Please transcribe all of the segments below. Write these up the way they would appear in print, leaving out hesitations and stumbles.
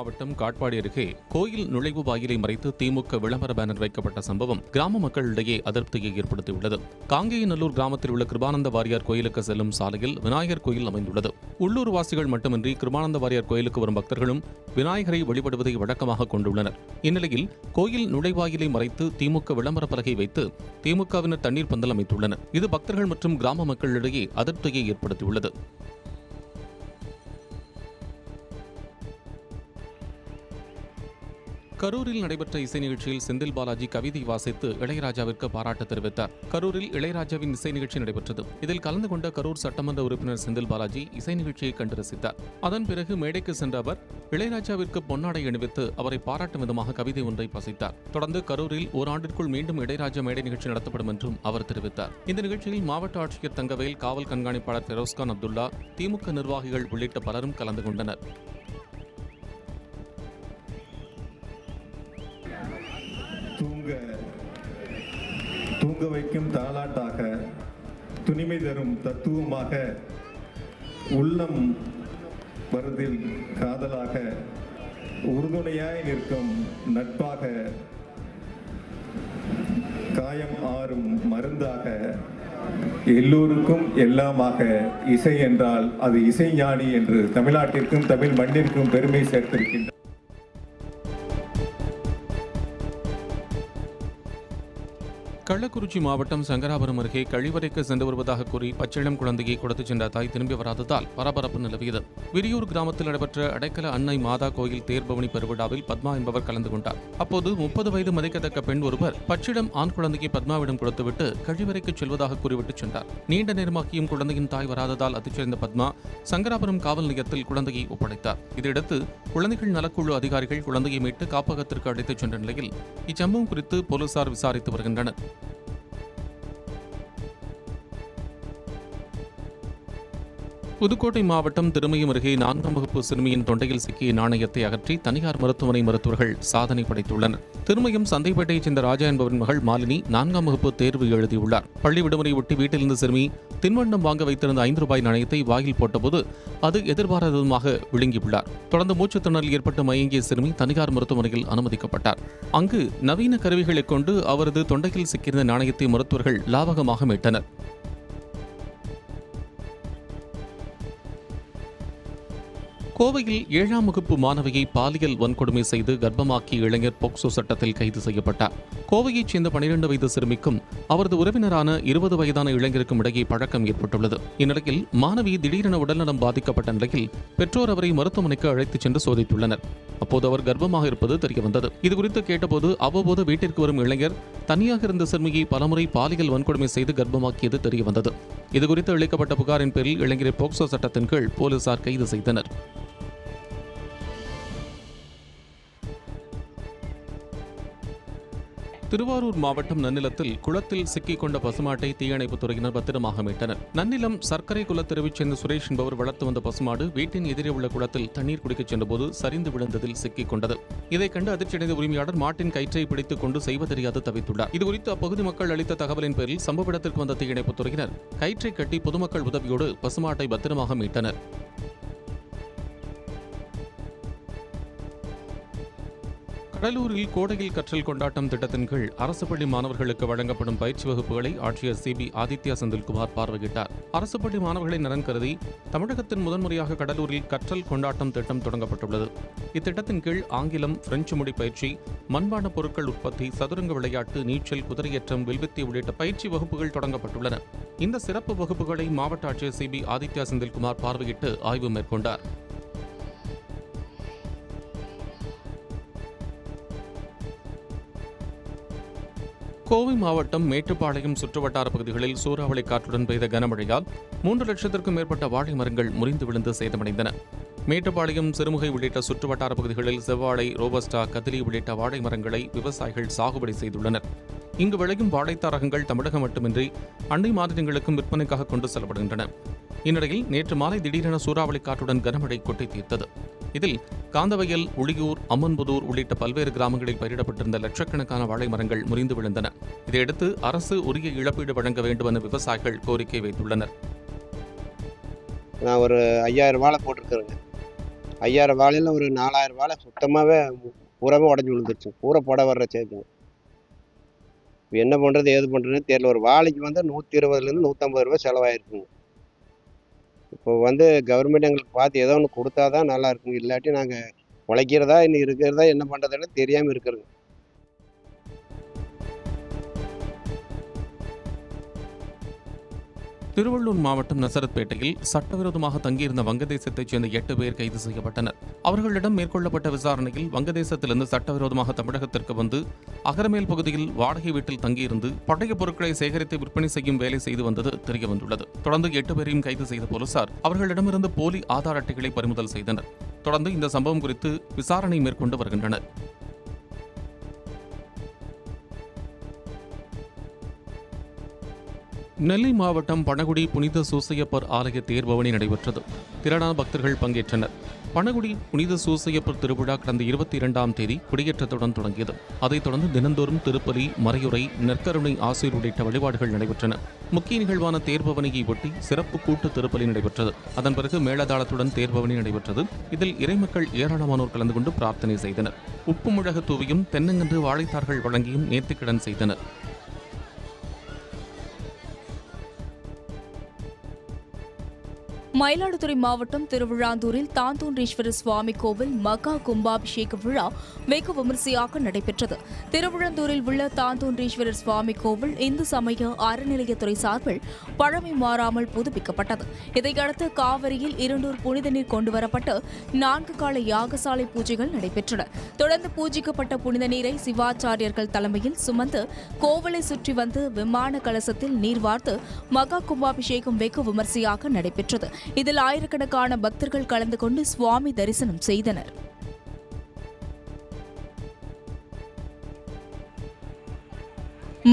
மாவட்டம் காட்பாடி அருகே கோயில் நுழைவு வாயிலை மறைத்து திமுக விளம்பர பேனர் வைக்கப்பட்ட சம்பவம் கிராம மக்களிடையே அதிருப்தியை ஏற்படுத்தியுள்ளது. காங்கேயநல்லூர் கிராமத்தில் உள்ள கிருபானந்த வாரியார் கோயிலுக்கு செல்லும் சாலையில் விநாயகர் கோயில் அமைந்துள்ளது. உள்ளூர் வாசிகள் மட்டுமின்றி கிருபானந்த வாரியார் கோயிலுக்கு வரும் பக்தர்களும் விநாயகரை வழிபடுவதை வழக்கமாக கொண்டுள்ளனர். இந்நிலையில் கோயில் நுழைவாயிலை மறைத்து திமுக விளம்பர பலகை வைத்து திமுகவினர் தண்ணீர் பந்தல் அமைத்துள்ளனர். இது பக்தர்கள் மற்றும் கிராம மக்களிடையே அதிருப்தியை ஏற்படுத்தியுள்ளது. கரூரில் நடைபெற்ற இசை நிகழ்ச்சியில் செந்தில் பாலாஜி கவிதை வாசித்து இளையராஜாவிற்கு பாராட்டு தெரிவித்தார். கரூரில் இளையராஜாவின் இசை நிகழ்ச்சி நடைபெற்றது. இதில் கலந்து கொண்ட கரூர் சட்டமன்ற உறுப்பினர் செந்தில் பாலாஜி இசை நிகழ்ச்சியை கண்டு ரசித்தார். அதன் பிறகு மேடைக்கு சென்ற அவர் இளையராஜாவிற்கு பொன்னாடை அணிவித்து அவரை பாராட்டும் விதமாக கவிதை ஒன்றை வாசித்தார். தொடர்ந்து கரூரில் ஓராண்டிற்குள் மீண்டும் இளையராஜா மேடை நிகழ்ச்சி நடத்தப்படும் என்றும் அவர் தெரிவித்தார். இந்த நிகழ்ச்சியில் மாவட்ட ஆட்சியர் தங்கவேல், காவல் கண்காணிப்பாளர் பெரோஸ்கான் அப்துல்லா, திமுக நிர்வாகிகள் உள்ளிட்ட பலரும் கலந்து கொண்டனர். தூங்க வைக்கும் தாலாட்டாக, துணிமை தரும் தத்துவமாக, உள்ளம் வருதில் காதலாக, உறுதுணையாய் நிற்கும் நட்பாக, காயம் ஆறும் மருந்தாக, எல்லோருக்கும் எல்லாமாக இசை என்றால் அது இசைஞானி என்று தமிழ்நாட்டிற்கும் தமிழ் மண்ணிற்கும் பெருமை சேர்த்திருக்கின்றார். கள்ளக்குறிச்சி மாவட்டம் சங்கராபுரம் அருகே கழிவறைக்கு சென்று வருவதாக கூறி பச்சிளம் குழந்தையை கொடுத்துச் சென்ற தாய் திரும்பி வராததால் பரபரப்பு நிலவியது. விரியூர் கிராமத்தில் நடைபெற்ற அடைக்கல அன்னை மாதா கோயில் தேர்பவனி பெருவிழாவில் பத்மா என்பவர் கலந்து கொண்டார். அப்போது 30 வயது மதிக்கத்தக்க பெண் ஒருவர் பச்சிளம் ஆண் குழந்தையை பத்மாவிடம் கொடுத்துவிட்டு கழிவறைக்கு செல்வதாக கூறிவிட்டு சென்றார். நீண்ட நேரமாகியும் குழந்தையின் தாய் வராததால் அதிர்ச்சியடைந்த பத்மா சங்கராபுரம் காவல் நிலையத்தில் குழந்தையை ஒப்படைத்தார். இதையடுத்து குழந்தைகள் நலக்குழு அதிகாரிகள் குழந்தையை மீட்டு காப்பகத்திற்கு அழைத்துச் சென்ற நிலையில் இச்சம்பவம் குறித்து போலீசார் விசாரித்து வருகின்றனர். புதுக்கோட்டை மாவட்டம் திருமயம் அருகே 4ஆம் வகுப்பு சிறுமியின் தொண்டையில் சிக்கிய நாணயத்தை அகற்றி தனியார் மருத்துவமனை மருத்துவர்கள் சாதனை படைத்துள்ளனர். திருமயம் சந்தைப்பேட்டையைச் சேர்ந்த ராஜா என்பவரின் மகள் மாலினி 4ஆம் வகுப்பு தேர்வு எழுதியுள்ளார். பள்ளி விடுமுறை ஒட்டி வீட்டிலிருந்து சிறுமி தின்பண்டம் வாங்க வைத்திருந்த 5 ரூபாய் நாணயத்தை வாயில் போட்டபோது அது எதிர்பாராததுமாக விழுங்கியுள்ளார். தொடர்ந்து மூச்சுத் திணறல் ஏற்பட்டு மயங்கிய சிறுமி தனியார் மருத்துவமனையில் அனுமதிக்கப்பட்டார். அங்கு நவீன கருவிகளைக் கொண்டு அவரது தொண்டையில் சிக்கியிருந்த நாணயத்தை மருத்துவர்கள் லாவகமாக மீட்டனர். கோவையில் 7ஆம் வகுப்பு மாணவியை பாலியல் வன்கொடுமை செய்து கர்ப்பமாக்கிய இளைஞர் போக்சோ சட்டத்தில் கைது செய்யப்பட்டார். கோவையைச் சேர்ந்த 12 வயது சிறுமிக்கும் அவரது உறவினரான 20 வயதான இளைஞருக்கும் இடையே பழக்கம் ஏற்பட்டுள்ளது. இந்நிலையில் மாணவி திடீரென உடல்நலம் பாதிக்கப்பட்ட நிலையில் பெற்றோர் அவரை மருத்துவமனைக்கு அழைத்துச் சென்று சோதித்துள்ளனர். அப்போது அவர் கர்ப்பமாக இருப்பது தெரியவந்தது. இதுகுறித்து கேட்டபோது அவ்வப்போது வீட்டிற்கு வரும் இளைஞர் தனியாக இருந்த சிறுமியை பலமுறை பாலியல் வன்கொடுமை செய்து கர்ப்பமாக்கியது தெரியவந்தது. இதுகுறித்து அளிக்கப்பட்ட புகாரின் பேரில் இளைஞரை போக்சோ சட்டத்தின் கீழ் போலீசார் கைது செய்தனர். திருவாரூர் மாவட்டம் நன்னிலத்தில் குளத்தில் சிக்கிக் கொண்ட பசுமாட்டை தீயணைப்புத் துறையினர் பத்திரமாக மீட்டனர். நன்னிலம் சர்க்கரை குளத்தெருவைச் சேர்ந்த சுரேஷ் என்பவர் வளர்த்து வந்த பசுமாடு வீட்டின் எதிரே உள்ள குளத்தில் தண்ணீர் குடிக்கச் சென்றபோது சரிந்து விழுந்ததில் சிக்கிக் கொண்டது. இதைக் கண்டு அதிர்ச்சியடைந்த உரிமையாளர் மாட்டின் கயிற்றை பிடித்துக் கொண்டு செய்வதறியாது தவித்துள்ளார். இதுகுறித்து அப்பகுதி மக்கள் அளித்த தகவலின் பேரில் சம்பவ இடத்திற்கு வந்த தீயணைப்புத் துறையினர் கயிற்றை கட்டி பொதுமக்கள் உதவியோடு பசுமாட்டை பத்திரமாக மீட்டனர். கடலூரில் கோடையில் கற்றல் கொண்டாட்டம் திட்டத்தின் கீழ் அரசு பள்ளி மாணவர்களுக்கு வழங்கப்படும் பயிற்சி வகுப்புகளை ஆட்சியர் சிபி ஆதித்யா செந்தில்குமார் பார்வையிட்டார். அரசு பள்ளி மாணவர்களின் நலன் கருதி தமிழகத்தின் முதன்முறையாக கடலூரில் கற்றல் கொண்டாட்டம் திட்டம் தொடங்கப்பட்டுள்ளது. இத்திட்டத்தின் கீழ் ஆங்கிலம், பிரெஞ்சு மொழி பயிற்சி, மண்பான பொருட்கள் உற்பத்தி, சதுரங்க விளையாட்டு, நீச்சல், குதிரையேற்றம், வில்வித்தை உள்ளிட்ட பயிற்சி வகுப்புகள் தொடங்கப்பட்டுள்ளன. இந்த சிறப்பு வகுப்புகளை மாவட்ட ஆட்சியர் சிபி ஆதித்யா செந்தில்குமார் பார்வையிட்டு ஆய்வு மேற்கொண்டார். கோவை மாவட்டம் மேட்டுப்பாளையம் சுற்றுவட்டார பகுதிகளில் சூறாவளி காற்றுடன் பெய்த கனமழையால் 3 லட்சத்திற்கும் மேற்பட்ட வாழை மரங்கள் முறிந்து விழுந்து சேதமடைந்தன. மேட்டுப்பாளையம், சிறுமுகை உள்ளிட்ட சுற்றுவட்டார பகுதிகளில் செவ்வாழை, ரோபஸ்டா, கதிரி உள்ளிட்ட வாழை மரங்களை விவசாயிகள் சாகுபடி செய்துள்ளனர். இங்கு விளையும் வாழைத்தார் ரகங்கள் தமிழகம் மட்டுமின்றி அண்டை மாநிலங்களுக்கும் விற்பனைக்காக கொண்டு செல்லப்படுகின்றன. இந்நிலையில் நேற்று மாலை திடீரென சூறாவளி காற்றுடன் கனமழை கொட்டி தீர்த்தது. இதில் காந்தவயல், உளியூர், அம்மன்புதூர் உள்ளிட்ட பல்வேறு கிராமங்களில் பயிரிடப்பட்டிருந்த லட்சக்கணக்கான வாழை மரங்கள் முறிந்து விழுந்தன. இதையடுத்து அரசு உரிய இழப்பீடு வழங்க வேண்டும் என விவசாயிகள் கோரிக்கை வைத்துள்ளனர். நான் ஒரு 5000 வாழை போட்டிருக்கிறேங்க. 5000 வாழையில் ஒரு 4000 வாழை சுத்தமாகவே பூராமே உடஞ்சி விழுந்துருச்சு. பூரா போட வர்ற சேர்க்குங்க. இப்போ என்ன பண்ணுறது ஏது பண்ணுறதுன்னு தெரியல. ஒரு வாழைக்கு வந்து 120லேருந்து 150 ரூபா செலவாயிருக்குங்க. இப்போ வந்து கவர்மெண்ட் எங்களுக்கு பார்த்து ஏதோ ஒன்று கொடுத்தா தான் நல்லா இருக்குங்க. இல்லாட்டி நாங்கள் உழைக்கிறதா இன்னும் இருக்கிறதா என்ன பண்ணுறதுன்னு தெரியாமல் இருக்கிறோங்க. திருவள்ளூர் மாவட்டம் நசரத்பேட்டையில் சட்டவிரோதமாக தங்கியிருந்த வங்கதேசத்தைச் சேர்ந்த 8 பேர் கைது செய்யப்பட்டனர். அவர்களிடம் மேற்கொள்ளப்பட்ட விசாரணையில் வங்கதேசத்திலிருந்து சட்டவிரோதமாக தமிழகத்திற்கு வந்து அகரமேல் பகுதியில் வாடகை வீட்டில் தங்கியிருந்து பழைய பொருட்களை சேகரித்து விற்பனை செய்யும் வேலை செய்து வந்தது தெரியவந்துள்ளது. தொடர்ந்து 8 பேரையும் கைது செய்த போலீசார் அவர்களிடமிருந்து போலி ஆதார் அட்டைகளை பறிமுதல் செய்தனர். தொடர்ந்து இந்த சம்பவம் குறித்து விசாரணை மேற்கொண்டு வருகின்றனர். நெல்லை மாவட்டம் பணகுடி புனித சூசையப்பர் ஆலய தேர்பவனி நடைபெற்றது. திரளான பக்தர்கள் பங்கேற்றனர். பணகுடி புனித சூசையப்பர் திருவிழா கடந்த 22ஆம் தேதி கொடியேற்றத்துடன் தொடங்கியது. அதைத் தொடர்ந்து தினந்தோறும் திருப்பலி, மறையுறை, நற்கருணை ஆசிர் உள்ளிட்ட வழிபாடுகள் நடைபெற்றன. முக்கிய நிகழ்வான தேர்பவனியை ஒட்டி சிறப்பு கூட்டு திருப்பலி நடைபெற்றது. அதன் பிறகு மேளதாளத்துடன் தேர்பவனி நடைபெற்றது. இதில் இறைமக்கள் ஏராளமானோர் கலந்து கொண்டு பிரார்த்தனை செய்தனர். உப்பு மிளகு தூவியும் தென்னங்கன்று வாழைத்தார்கள் வழங்கியும் நேர்த்திக்கடன் செய்தனர். மயிலாடுதுறை மாவட்டம் திருவிழாந்தூரில் தாந்தோன்றீஸ்வரர் சுவாமி கோவில் மகா கும்பாபிஷேக விழா வெகு விமரிசையாக நடைபெற்றது. திருவிழாந்தூரில் உள்ள தாந்தோன்றீஸ்வரர் சுவாமி கோவில் இந்து சமய அறநிலையத்துறை சார்பில் பழமை மாறாமல் புதுப்பிக்கப்பட்டது. இதையடுத்து காவிரியில் 200 புனித நீர் கொண்டுவரப்பட்டு 4 கால யாகசாலை பூஜைகள் நடைபெற்றன. தொடர்ந்து பூஜிக்கப்பட்ட புனித நீரை சிவாச்சாரியர்கள் தலைமையில் சுமந்து கோவிலை சுற்றி வந்து விமான கலசத்தில் நீர் வார்த்து மகா கும்பாபிஷேகம் வெகு விமரிசையாக நடைபெற்றது. இதில் ஆயிரக்கணக்கான பக்தர்கள் கலந்து கொண்டு சுவாமி தரிசனம் செய்தனர்.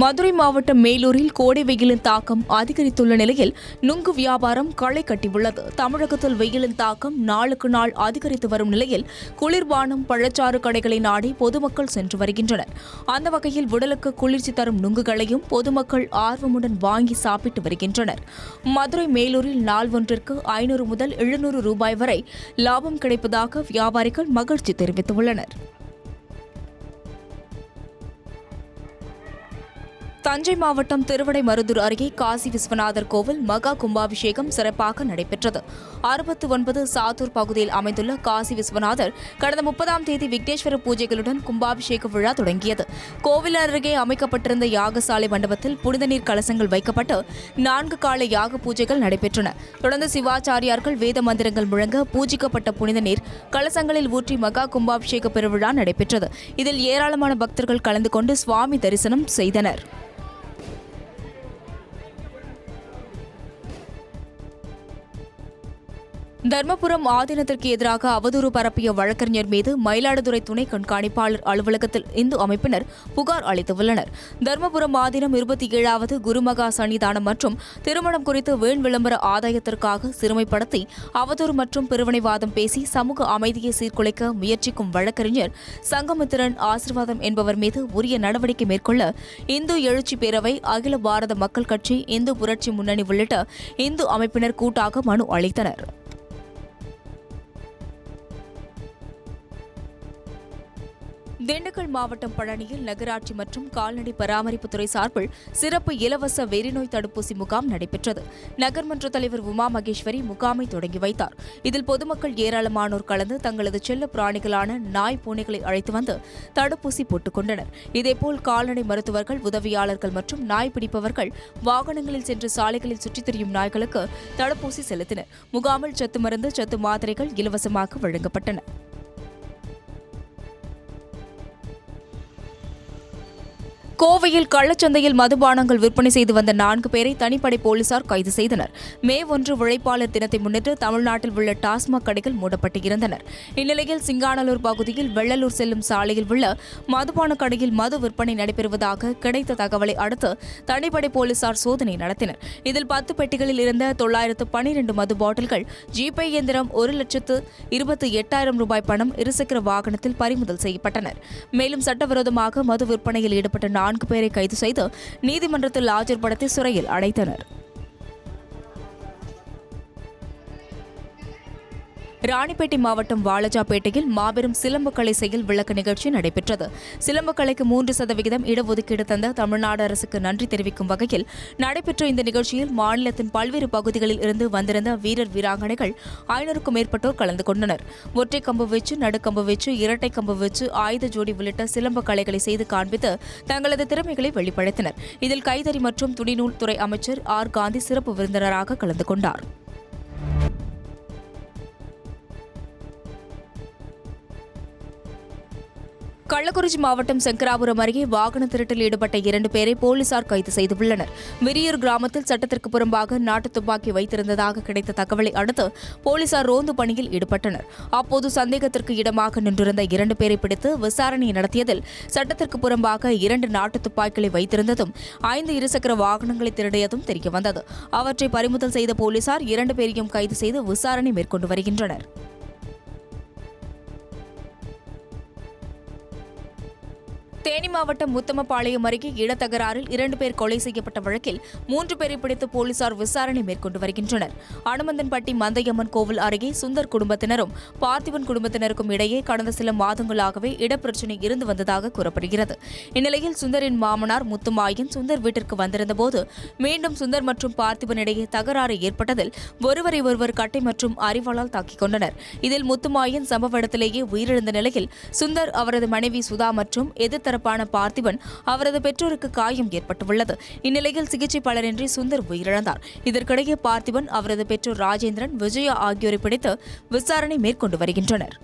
மதுரை மாவட்டம் மேலூரில் கோடை வெயிலின் தாக்கம் அதிகரித்துள்ள நிலையில் நுங்கு வியாபாரம் களை கட்டியுள்ளது. தமிழகத்தில் வெயிலின் தாக்கம் நாளுக்கு நாள் அதிகரித்து வரும் நிலையில் குளிர்பானம், பழச்சாறு கடைகளை நாடி பொதுமக்கள் சென்று வருகின்றனர். அந்த வகையில் உடலுக்கு குளிர்ச்சி தரும் நுங்குகளையும் பொதுமக்கள் ஆர்வமுடன் வாங்கி சாப்பிட்டு வருகின்றனர். மதுரை மேலூரில் நாள் ஒன்றிற்கு 500 முதல் 700 ரூபாய் வரை லாபம் கிடைப்பதாக வியாபாரிகள் மகிழ்ச்சி தெரிவித்துள்ளனர். தஞ்சை மாவட்டம் திருவிடைமருதூர் அருகே காசி விஸ்வநாதர் கோவில் மகா கும்பாபிஷேகம் சிறப்பாக நடைபெற்றது. 69 சாத்தூர் பகுதியில் அமைந்துள்ள காசி விஸ்வநாதர் கடந்த 30ஆம் தேதி விக்னேஸ்வர பூஜைகளுடன் கும்பாபிஷேக விழா தொடங்கியது. கோவில் அருகே அமைக்கப்பட்டிருந்த யாகசாலை மண்டபத்தில் புனித நீர் கலசங்கள் வைக்கப்பட்டு 4 கால யாக பூஜைகள் நடைபெற்றன. தொடர்ந்து சிவாச்சாரியார்கள் வேத மந்திரங்கள் முழங்க பூஜிக்கப்பட்ட புனித நீர் கலசங்களில் ஊற்றி மகா கும்பாபிஷேக பெருவிழா நடைபெற்றது. இதில் ஏராளமான பக்தர்கள் கலந்து கொண்டு சுவாமி தரிசனம் செய்தனர். தர்மபுரம் ஆதீனத்திற்கு எதிராக அவதூறு பரப்பிய வழக்கறிஞர் மீது மயிலாடுதுறை துணை கண்காணிப்பாளர் அலுவலகத்தில் இந்து அமைப்பினர் புகார் அளித்துள்ளனர். தர்மபுரம் ஆதீனம் 27வது குருமகா சன்னிதானம் மற்றும் திருமணம் குறித்து வீண் விளம்பர ஆதாயத்திற்காக சிறுமைப்படுத்தி அவதூறு மற்றும் பிரிவினைவாதம் பேசி சமூக அமைதியை சீர்குலைக்க முயற்சிக்கும் வழக்கறிஞர் சங்கமித்திரன் ஆசீர்வாதம் என்பவர் மீது உரிய நடவடிக்கை மேற்கொள்ள இந்து எழுச்சி பேரவை, அகில பாரத மக்கள் கட்சி, இந்து புரட்சி முன்னணி உள்ளிட்ட இந்து அமைப்பினர் கூட்டாக மனு அளித்தனர். திண்டுக்கல் மாவட்டம் பழனியில் நகராட்சி மற்றும் கால்நடை பராமரிப்புத்துறை சார்பில் சிறப்பு இலவச வெறிநோய் தடுப்பூசி முகாம் நடைபெற்றது. நகர்மன்ற தலைவர் உமா மகேஸ்வரி முகாமை தொடங்கி வைத்தார். இதில் பொதுமக்கள் ஏராளமானோர் கலந்து தங்களது செல்ல பிராணிகளான நாய், பூனைகளை அழைத்து வந்து தடுப்பூசி போட்டுக் கொண்டனர். இதேபோல் கால்நடை மருத்துவர்கள், உதவியாளர்கள் மற்றும் நாய் பிடிப்பவர்கள் வாகனங்களில் சென்று சாலைகளில் சுற்றித் திரியும் நாய்களுக்கு தடுப்பூசி செலுத்தினர். முகாமில் சத்து மருந்து, சத்து மாத்திரைகள் இலவசமாக வழங்கப்பட்டன. கோவையில் கள்ளச்சந்தையில் மதுபானங்கள் விற்பனை செய்து வந்த 4 பேரை தனிப்படை போலீசார் கைது செய்தனர். மே 1 உழைப்பாளர் தினத்தை முன்னிட்டு தமிழ்நாட்டில் உள்ள டாஸ்மாக் கடைகள் மூடப்பட்டு இருந்தன. இந்நிலையில் சிங்கானல்லூர் பகுதியில் வெள்ளலூர் செல்லும் சாலையில் உள்ள மதுபான கடையில் மது விற்பனை நடைபெறுவதாக கிடைத்த தகவலை அடுத்து தனிப்படை போலீசார் சோதனை நடத்தினர். இதில் 10 பெட்டிகளில் இருந்த 912 மது பாட்டில்கள், ஜிபே இயந்திரம், 1,28,000 ரூபாய் பணம், இருசக்கர வாகனத்தில் பறிமுதல் செய்யப்பட்டனர். மேலும் சட்டவிரோதமாக மது விற்பனையில் ஈடுபட்ட 4 பேரை கைது செய்து நீதிமன்றத்தில் ஆஜர்படுத்தி சிறையில் அடைத்தனர். ராணிப்பேட்டை மாவட்டம் வாலாஜாபேட்டையில் மாபெரும் சிலம்பக்கலை செயல் விளக்க நிகழ்ச்சி நடைபெற்றது. சிலம்பக்கலைக்கு 3% இடஒதுக்கீடு தந்த தமிழ்நாடு அரசுக்கு நன்றி தெரிவிக்கும் வகையில் நடைபெற்ற இந்த நிகழ்ச்சியில் மாநிலத்தின் பல்வேறு பகுதிகளில் இருந்து வந்திருந்த வீரர் வீராங்கனைகள் 500க்கும் மேற்பட்டோர் கலந்து கொண்டனர். ஒற்றை கம்பு வீச்சு, நடுக்கம்பு வீச்சு, இரட்டை கம்பு வீச்சு, ஆயுத ஜோடி உள்ளிட்ட சிலம்ப கலைகளை செய்து காண்பித்து தங்களது திறமைகளை வெளிப்படுத்தினர். இதில் கைத்தறி மற்றும் துணிநூல் துறை அமைச்சர் ஆர். காந்தி சிறப்பு விருந்தினராக கலந்து கொண்டார். கள்ளக்குறிச்சி மாவட்டம் சங்கராபுரம் அருகே வாகன திருட்டில் ஈடுபட்ட 2 பேரை போலீசார் கைது செய்துள்ளனர். விரியூர் கிராமத்தில் சட்டத்திற்கு புறம்பாக நாட்டு துப்பாக்கி வைத்திருந்ததாக கிடைத்த தகவலை அடுத்து போலீசார் ரோந்து பணியில் ஈடுபட்டனர். அப்போது சந்தேகத்திற்கு இடமாக நின்றிருந்த 2 பேரை பிடித்து விசாரணை நடத்தியதில் சட்டத்திற்கு புறம்பாக 2 நாட்டு துப்பாக்கிகளை வைத்திருந்ததும் 5 இருசக்கர வாகனங்களை திருடியதும் தெரியவந்தது. அவற்றை பறிமுதல் செய்த போலீசார் 2 பேரையும் கைது செய்து விசாரணை மேற்கொண்டு வருகின்றனர். தேனி மாவட்டம் முத்தமபாளையம் அருகே இடத்தகராறில் 2 பேர் கொலை செய்யப்பட்ட வழக்கில் 3 பேரை பிடித்து போலீசார் விசாரணை மேற்கொண்டு வருகின்றனர். அனுமந்தன்பட்டி மந்தையம்மன் கோவில் அருகே சுந்தர் குடும்பத்தினரும் பார்த்திபன் குடும்பத்தினருக்கும் இடையே கடந்த சில மாதங்களாகவே இடப்பிரச்சினை இருந்து வந்ததாக கூறப்படுகிறது. இந்நிலையில் சுந்தரின் மாமனார் முத்துமாயன் சுந்தர் வீட்டிற்கு வந்திருந்தபோது மீண்டும் சுந்தர் மற்றும் பார்த்திபன் இடையே தகராறு ஏற்பட்டதில் ஒருவரை ஒருவர் கட்டை மற்றும் அரிவாளால் தாக்கிக் கொண்டனர். இதில் முத்துமாயன் சம்பவ இடத்திலேயே உயிரிழந்த நிலையில் சுந்தர், அவரது மனைவி சுதா மற்றும் எதிர்த்தரப்பான பார்த்திபன், அவரது பெற்றோருக்கு காயம் ஏற்பட்டுள்ளது. இந்நிலையில் சிகிச்சை பலனின்றி சுந்தர் உயிரிழந்தார். இதற்கிடையே பார்த்திபன், அவரது பெற்றோர் ராஜேந்திரன், விஜயா ஆகியோரை பிடித்து விசாரணை மேற்கொண்டு வருகின்றனர்.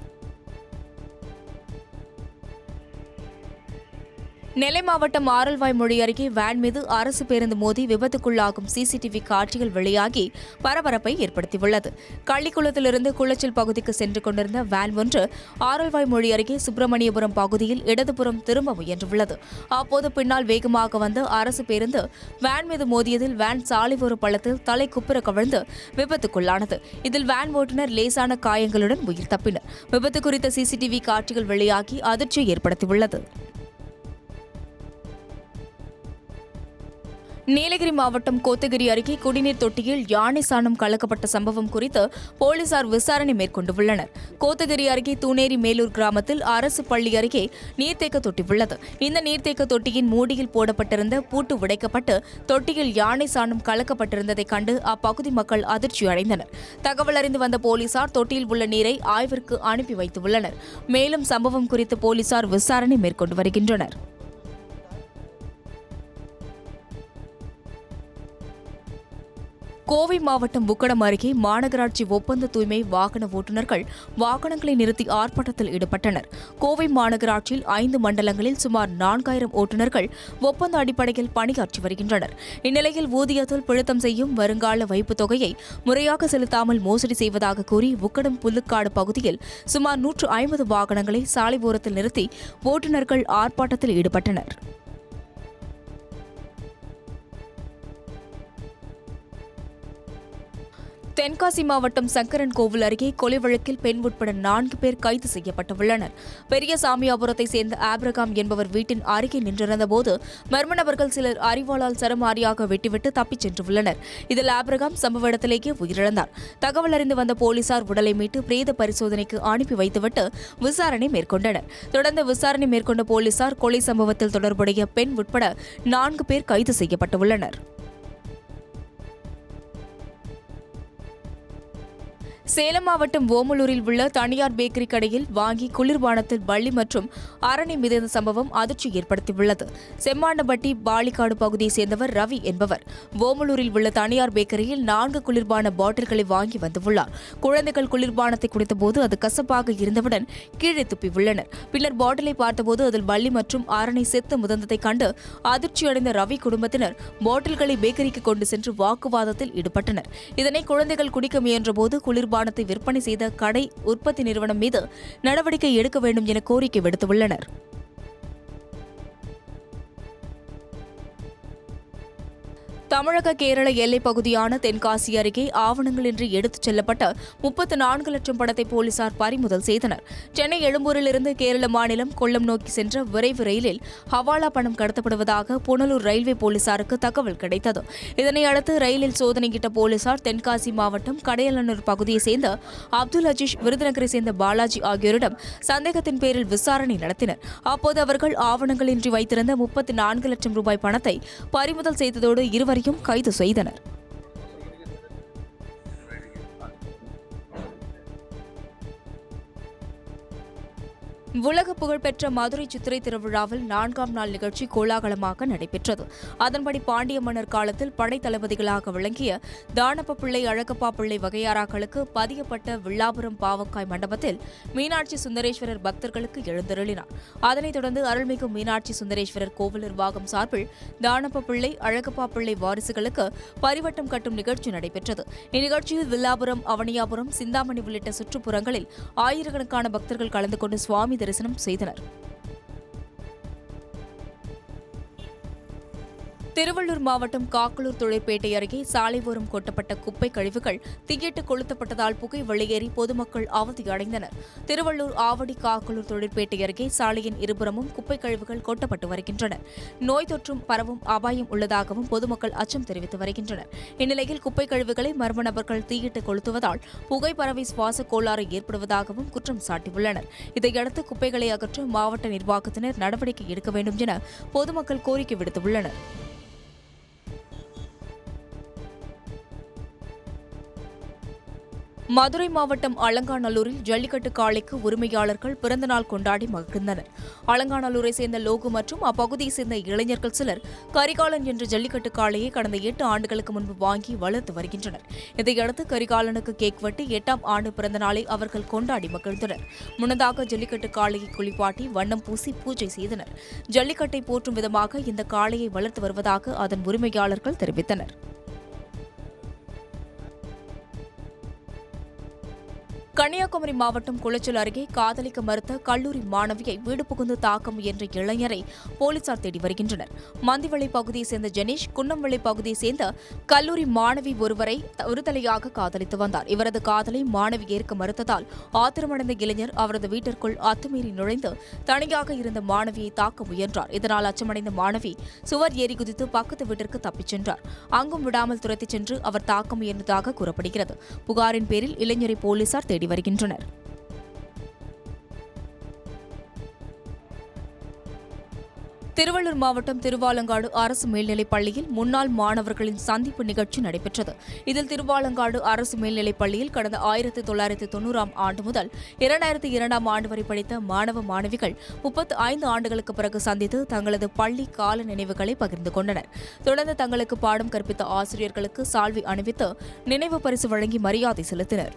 நெல்லை மாவட்டம் ஆரல்வாய்மொழி அருகே வேன் மீது அரசு பேருந்து மோதி விபத்துக்குள்ளாகும் சிசிடிவி காட்சிகள் வெளியாகி பரபரப்பை ஏற்படுத்தியுள்ளது. கள்ளிக்குளத்திலிருந்து குளச்சல் பகுதிக்கு சென்று கொண்டிருந்த வேன் ஒன்று ஆரல்வாய்மொழி அருகே சுப்பிரமணியபுரம் பகுதியில் இடதுபுறம் திரும்ப முயன்றுள்ளது. அப்போது பின்னால் வேகமாக வந்த அரசு பேருந்து வேன் மீது மோதியதில் வேன் சாலை ஒரு பள்ளத்தில் தலை குப்புற கவிழ்ந்து விபத்துக்குள்ளானது. இதில் வேன் ஓட்டுநர் லேசான காயங்களுடன் உயிர் தப்பினர். விபத்து குறித்த சிசிடிவி காட்சிகள் வெளியாகி அதிர்ச்சியை ஏற்படுத்தியுள்ளது. நீலகிரி மாவட்டம் கோத்தகிரி அருகே குடிநீர் தொட்டியில் யானை சாணம் கலக்கப்பட்ட சம்பவம் குறித்து போலீசார் விசாரணை மேற்கொண்டுள்ளனர். கோத்தகிரி அருகே தூணேரி மேலூர் கிராமத்தில் அரசு பள்ளி அருகே நீர்த்தேக்க தொட்டி உள்ளது. இந்த நீர்த்தேக்க தொட்டியின் மூடியில் போடப்பட்டிருந்த பூட்டு உடைக்கப்பட்டு தொட்டியில் யானை சாணம் கலக்கப்பட்டிருந்ததை கண்டு அப்பகுதி மக்கள் அதிர்ச்சி அடைந்தனர். தகவல் அறிந்து வந்த போலீசார் தொட்டியில் உள்ள நீரை ஆய்விற்கு அனுப்பி வைத்துள்ளனர். மேலும் சம்பவம் குறித்து போலீசார் விசாரணை மேற்கொண்டு வருகின்றனர். கோவை மாவட்டம் புக்கடம் அருகே மாநகராட்சி ஒப்பந்த தூய்மை வாகன ஓட்டுநர்கள் வாகனங்களை நிறுத்தி ஆர்ப்பாட்டத்தில் ஈடுபட்டனர். கோவை மாநகராட்சியில் 5 மண்டலங்களில் சுமார் 4000 ஓட்டுநர்கள் ஒப்பந்த அடிப்படையில் பணியாற்றி வருகின்றனர். இந்நிலையில் ஊதியத்தில் பிழுத்தம் செய்யும் வருங்கால வைப்புத் தொகையை முறையாக செலுத்தாமல் மோசடி செய்வதாக கூறி புக்கடம் புல்லுக்காடு பகுதியில் சுமார் 150 வாகனங்களை சாலை ஓரத்தில் நிறுத்தி ஓட்டுநர்கள் ஆர்ப்பாட்டத்தில் ஈடுபட்டனர். தென்காசி மாவட்டம் சங்கரன் கோவில் அருகே கொலை வழக்கில் பெண் உட்பட 4 பேர் கைது செய்யப்பட்டுள்ளனர். பெரியசாமியாபுரத்தை சேர்ந்த ஆப்ரகாம் என்பவர் வீட்டின் அருகே நின்றிருந்தபோது மர்ம நபர்கள் சிலர் அரிவாளால் சரமாரியாக வெட்டிவிட்டு தப்பிச் சென்றுள்ளனர். இதில் ஆப்ரகாம் சம்பவ இடத்திலேயே உயிரிழந்தார். தகவல் அறிந்து வந்த போலீசார் உடலை மீட்டு பிரேத பரிசோதனைக்கு அனுப்பி வைத்துவிட்டு விசாரணை மேற்கொண்டனர். தொடர்ந்து விசாரணை மேற்கொண்ட போலீசார் கொலை சம்பவத்தில் தொடர்புடைய பெண் உட்பட 4 பேர் கைது செய்யப்பட்டுள்ளனர். சேலம் மாவட்டம் ஓமலூரில் உள்ள தனியார் பேக்கரி கடையில் வாங்கி குளிர்பானத்தில் பள்ளி மற்றும் அரணை மிதந்த சம்பவம் அதிர்ச்சி ஏற்படுத்தியுள்ளது. செம்மாண்டப்பட்டி பாலிக்காடு பகுதியைச் சேர்ந்தவர் ரவி என்பவர் ஓமலூரில் உள்ள தனியார் பேக்கரியில் 4 குளிர்பான பாட்டில்களை வாங்கி வந்துள்ளார். குழந்தைகள் குளிர்பானத்தை குடித்தபோது அது கசப்பாக இருந்தவுடன் கீழே துப்பியுள்ளனர். பின்னர் பாட்டிலை பார்த்தபோது அதில் பள்ளி மற்றும் அரணை செத்து மிதந்ததைக் கண்டு அதிர்ச்சியடைந்த ரவி குடும்பத்தினர் பாட்டில்களை பேக்கரிக்கு கொண்டு சென்று வாக்குவாதத்தில் ஈடுபட்டனர். இதனை குழந்தைகள் குடிக்க முயன்றபோது குளிர்பானத்தை விற்பனை செய்த கடை உற்பத்தி நிறுவனம் மீது நடவடிக்கை எடுக்க வேண்டும் என கோரிக்கை விடுத்துள்ளனர். தமிழக கேரள எல்லைப் பகுதியான தென்காசி அருகே ஆவணங்களின்றி எடுத்துச் செல்லப்பட்ட 34 லட்சம் பணத்தை போலீசார் பறிமுதல் செய்தனர். சென்னை எழும்பூரிலிருந்து கேரள மாநிலம் கொல்லம் நோக்கி சென்ற விரைவு ரயிலில் ஹவாலா பணம் கடத்தப்படுவதாக புனலூர் ரயில்வே போலீசாருக்கு தகவல் கிடைத்தது. இதனையடுத்து ரயிலில் சோதனையிட்ட போலீசார் தென்காசி மாவட்டம் கடையலனூர் பகுதியைச் சேர்ந்த அப்துல் அஜீஷ், விருதுநகரை சேர்ந்த பாலாஜி ஆகியோரிடம் சந்தேகத்தின் பேரில் விசாரணை நடத்தினர். அப்போது அவர்கள் ஆவணங்களின்றி வைத்திருந்த 34 லட்சம் ரூபாய் பணத்தை பறிமுதல் செய்ததோடு இருவரையும் கைது செய்தனர். உலக புகழ்பெற்ற மதுரை சித்திரை திருவிழாவில் 4ஆம் நாள் நிகழ்ச்சி கோலாகலமாக நடைபெற்றது. அதன்படி பாண்டிய மன்னர் காலத்தில் படைத்தளபதிகளாக விளங்கிய தானப்ப பிள்ளை, அழகப்பா பிள்ளை வகையாராக்களுக்கு பதியப்பட்ட வில்லாபுரம் பாவக்காய் மண்டபத்தில் மீனாட்சி சுந்தரேஸ்வரர் பக்தர்களுக்கு எழுந்தருளினார். அதனைத் தொடர்ந்து அருள்மிகு மீனாட்சி சுந்தரேஸ்வரர் கோவில் நிர்வாகம் சார்பில் தானப்ப பிள்ளை, அழகப்பா பிள்ளை வாரிசுகளுக்கு பரிவட்டம் கட்டும் நிகழ்ச்சி நடைபெற்றது. இந்நிகழ்ச்சியில் வில்லாபுரம், அவனியாபுரம், சிந்தாமணி உள்ளிட்ட சுற்றுப்புறங்களில் ஆயிரக்கணக்கான பக்தர்கள் கலந்து கொண்டு சுவாமி தரிசனம் செய்தனர். திருவள்ளூர் மாவட்டம் காக்கலூர் தொழிற்பேட்டை அருகே சாலை ஓரம் கொட்டப்பட்ட குப்பை கழிவுகள் தீயிட்டு கொளுத்தப்பட்டதால் புகை வெளியேறி பொதுமக்கள் அவதியடைந்தனர். திருவள்ளூர் ஆவடி காக்கலூர் தொழிற்பேட்டை அருகே சாலையின் இருபுறமும் குப்பை கழிவுகள் கொட்டப்பட்டு வருகின்றன. நோய் தொற்றும் பரவும் அபாயம் உள்ளதாகவும் பொதுமக்கள் அச்சம் தெரிவித்து வருகின்றனர். இந்நிலையில் குப்பை கழிவுகளை மர்ம நபர்கள் தீயிட்டு கொளுத்துவதால் புகை பரவி சுவாச கோளாறு ஏற்படுவதாகவும் குற்றம் சாட்டியுள்ளனர். இதையடுத்து குப்பைகளை அகற்ற மாவட்ட நிர்வாகத்தினர் நடவடிக்கை எடுக்க வேண்டும் என பொதுமக்கள் கோரிக்கை விடுத்துள்ளனர். மதுரை மாவட்டம் அலங்காநல்லூரில் ஜல்லிக்கட்டு காளைக்கு உரிமையாளர்கள் பிறந்தநாள் கொண்டாடி மகிழ்ந்தனர். அலங்காநல்லூரை சேர்ந்த லோகு மற்றும் அப்பகுதியைச் சேர்ந்த இளைஞர்கள் சிலர் கரிகாலன் என்ற ஜல்லிக்கட்டு காளையை கடந்த 8 ஆண்டுகளுக்கு முன்பு வாங்கி வளர்த்து வருகின்றனர். இதையடுத்து கரிகாலனுக்கு கேக் வெட்டி 8ஆம் ஆண்டு பிறந்தநாளை அவர்கள் கொண்டாடி மகிழ்ந்தனர். முன்னதாக ஜல்லிக்கட்டு காளையை குளிப்பாட்டி வண்ணம் பூசி பூஜை செய்தனர். ஜல்லிக்கட்டை போற்றும் விதமாக இந்த காளையை வளர்த்து வருவதாக அதன் உரிமையாளர்கள் தெரிவித்தனர். கன்னியாகுமரி மாவட்டம் குளச்சல் அருகே காதலிக்க மறுத்த கல்லூரி மாணவியை வீடு புகுந்து தாக்க முயன்ற இளைஞரை போலீசார் தேடி வருகின்றனர். மந்திவளை பகுதியைச் சேர்ந்த ஜெனீஷ், குன்னம்வளை பகுதியைச் சேர்ந்த கல்லூரி மாணவி ஒருவரை ஒருதலையாக காதலித்து வந்தார். இவரது காதலை மாணவி ஏற்க மறுத்ததால் ஆத்திரமடைந்த இளைஞர் அவரது வீட்டிற்குள் அத்துமீறி நுழைந்து தனியாக இருந்த மாணவியை தாக்க முயன்றார். இதனால் அச்சமடைந்த மாணவி சுவர் ஏறி குதித்து பக்கத்து வீட்டிற்கு தப்பிச் சென்றார். அங்கும் விடாமல் துரத்திச் சென்று அவர் தாக்க முயன்றதாக கூறப்படுகிறது. புகாரின் பேரில் இளைஞரை போலீசார் தேடி வருகின்றனர். திருவள்ளூர் மாவட்டம் திருவாலங்காடு அரசு மேல்நிலைப் பள்ளியில் முன்னாள் மாணவர்களின் சந்திப்பு நிகழ்ச்சி நடைபெற்றது. இதில் திருவாலங்காடு அரசு மேல்நிலைப் பள்ளியில் கடந்த 1990ஆம் ஆண்டு முதல் 2002ஆம் ஆண்டு வரை படித்த மாணவ மாணவிகள் 35 ஆண்டுகளுக்கு பிறகு சந்தித்து தங்களது பள்ளி கால நினைவுகளை பகிர்ந்து கொண்டனர். தொடர்ந்து தங்களுக்கு பாடம் கற்பித்த ஆசிரியர்களுக்கு சால்வை அணிவித்து நினைவு பரிசு வழங்கி மரியாதை செலுத்தினர்.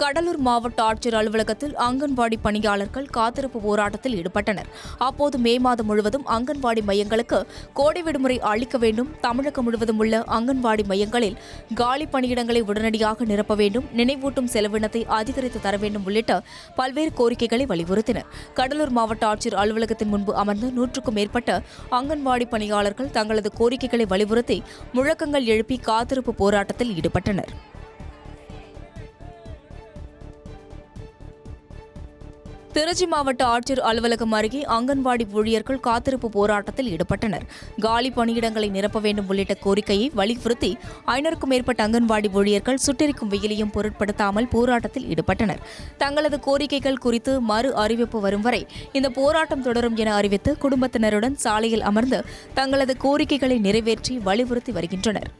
கடலூர் மாவட்ட ஆட்சியர் அலுவலகத்தில் அங்கன்வாடி பணியாளர்கள் காத்திருப்பு போராட்டத்தில் ஈடுபட்டனர். அப்போது மே மாதம் முழுவதும் அங்கன்வாடி மையங்களுக்கு கோடை விடுமுறை அளிக்க வேண்டும், தமிழகம் முழுவதும் உள்ள அங்கன்வாடி மையங்களில் காலி பணியிடங்களை உடனடியாக நிரப்ப வேண்டும், நினைவூட்டும் செலவினத்தை அதிகரித்து தர வேண்டும் உள்ளிட்ட பல்வேறு கோரிக்கைகளை வலியுறுத்தினர். கடலூர் மாவட்ட ஆட்சியர் அலுவலகத்தின் முன்பு அமர்ந்த 100க்கும் மேற்பட்ட அங்கன்வாடி பணியாளர்கள் தங்களது கோரிக்கைகளை வலியுறுத்தி முழக்கங்கள் எழுப்பி காத்திருப்பு போராட்டத்தில் ஈடுபட்டனர். திருச்சி மாவட்ட ஆட்சியர் அலுவலகம் அருகே அங்கன்வாடி ஊழியர்கள் காத்திருப்பு போராட்டத்தில் ஈடுபட்டனர். காலி பணியிடங்களை நிரப்ப வேண்டும் உள்ளிட்ட கோரிக்கையை வலியுறுத்தி 500க்கும் மேற்பட்ட அங்கன்வாடி ஊழியர்கள் சுட்டெரிக்கும் வெயிலையும் பொருட்படுத்தாமல் போராட்டத்தில் ஈடுபட்டனர். தங்களது கோரிக்கைகள் குறித்து மறு அறிவிப்பு வரும் வரை இந்த போராட்டம் தொடரும் என அறிவித்து குடும்பத்தினருடன் சாலையில் அமர்ந்து தங்களது கோரிக்கைகளை நிறைவேற்றி வலியுறுத்தி வருகின்றனர்.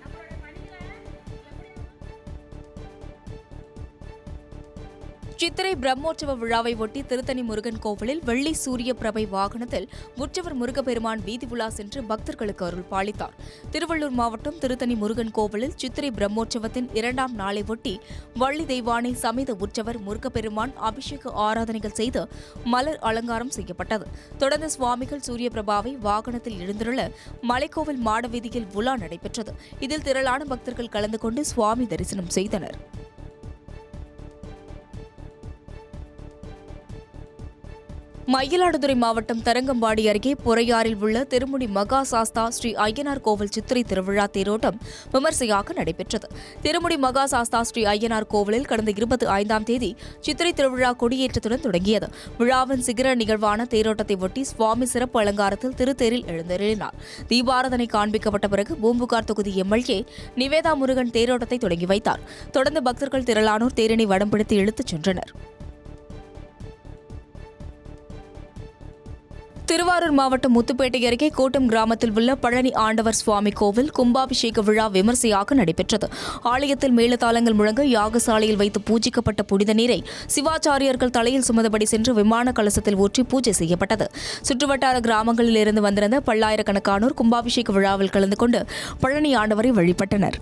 சித்திரை பிரம்மோற்சவ விழாவை ஒட்டி திருத்தணி முருகன் கோவிலில் வெள்ளி சூரிய பிரபை வாகனத்தில் உற்சவர் முருகப்பெருமான் வீதி உலா சென்று பக்தர்களுக்கு அருள் பாலித்தார். திருவள்ளூர் மாவட்டம் திருத்தணி முருகன் கோவிலில் சித்திரை பிரம்மோற்சவத்தின் 2ஆம் நாளை ஒட்டி வள்ளி தெய்வானை சமேத உற்சவர் முருகப்பெருமான் அபிஷேக ஆராதனைகள் செய்து மலர் அலங்காரம் செய்யப்பட்டது. தொடர்ந்து சுவாமிகள் சூரிய பிரபாவை வாகனத்தில் எழுந்துள்ள மலைக்கோவில் மாடவீதியில் உலா நடைபெற்றது. இதில் திரளான பக்தர்கள் கலந்து கொண்டு சுவாமி தரிசனம் செய்தனர். மயிலாடுதுறை மாவட்டம் தரங்கம்பாடி அருகே பொறையாறில் உள்ள திருமுடி மகா சாஸ்தா ஸ்ரீ ஐயனார் கோவில் சித்திரை திருவிழா தேரோட்டம் விமர்சையாக நடைபெற்றது. திருமுடி மகா சாஸ்தா ஸ்ரீ ஐயனார் கோவிலில் கடந்த 25ஆம் தேதி சித்திரை திருவிழா கொடியேற்றத்துடன் தொடங்கியது. விழாவின் சிகர நிகழ்வான தேரோட்டத்தை ஒட்டி சுவாமி சிறப்பு அலங்காரத்தில் திருத்தேரில் எழுந்தருளினார். தீபாராதனை காண்பிக்கப்பட்ட பிறகு பூம்புகார் தொகுதி எம்எல்ஏ நிவேதா முருகன் தேரோட்டத்தை தொடங்கி வைத்தார். தொடர்ந்து பக்தர்கள் திரளானோர் தேரினை வடம் பிடித்து இழுத்துச் சென்றனர். திருவாரூர் மாவட்டம் முத்துப்பேட்டை அருகே கோட்டம் கிராமத்தில் உள்ள பழனி ஆண்டவர் சுவாமி கோவில் கும்பாபிஷேக விழா விமர்சையாக நடைபெற்றது. ஆலயத்தில் மேளதாளங்கள் முழங்க யாகசாலையில் வைத்து பூஜிக்கப்பட்ட புனித நீரை சிவாச்சாரியர்கள் தலையில் சுமந்தபடி சென்று விமான கலசத்தில் ஊற்றி பூஜை செய்யப்பட்டது. சுற்றுவட்டார கிராமங்களில் இருந்து வந்திருந்த பல்லாயிரக்கணக்கானோர் கும்பாபிஷேக விழாவில் கலந்து கொண்டு பழனி ஆண்டவரை வழிபட்டனர்.